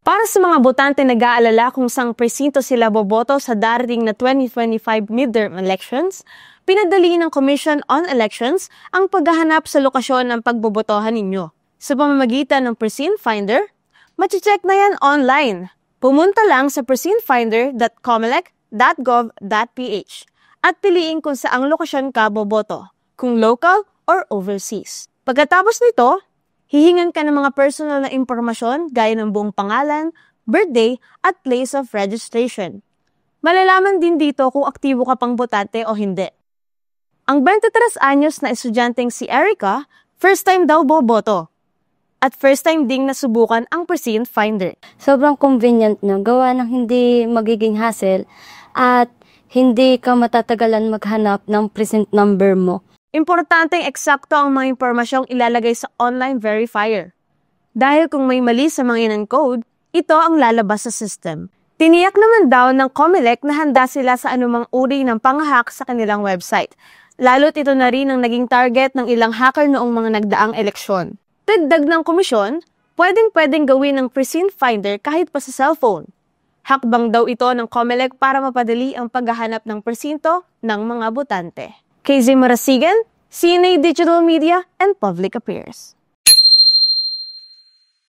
Para sa mga botante nag-aalala kung saang presinto sila boboto sa darating na 2025 midterm elections, pinadali ng Commission on Elections ang paghahanap sa lokasyon ng pagbobotohan ninyo. Sa pamamagitan ng Precinct Finder, machi-check na yan online. Pumunta lang sa precinctfinder.comelec.gov.ph at piliin kung saang lokasyon ka boboto, kung local or overseas. Pagkatapos nito, hihingan ka ng mga personal na impormasyon gaya ng buong pangalan, birthday, at place of registration. Malalaman din dito kung aktibo ka pang botante o hindi. Ang 23 anyos na estudyanteng si Erica, first time daw boboto. At first time ding nasubukan ang Precinct Finder. Sobrang convenient na gawa ng hindi magiging hassle at hindi ka matatagalan maghanap ng precinct number mo. Importanteng eksakto ang mga impormasyong ilalagay sa online verifier. Dahil kung may mali sa mga in-encode, ito ang lalabas sa system. Tiniyak naman daw ng COMELEC na handa sila sa anumang uri ng pang-hack sa kanilang website. Lalo't ito na rin ang naging target ng ilang hacker noong mga nagdaang eleksyon. Dagdag ng komisyon, pwedeng gawin ng Precinct Finder kahit pa sa cellphone. Hakbang daw ito ng COMELEC para mapadali ang paghahanap ng presinto ng mga botante. KZ Marasigan, CNA Digital Media and Public Affairs.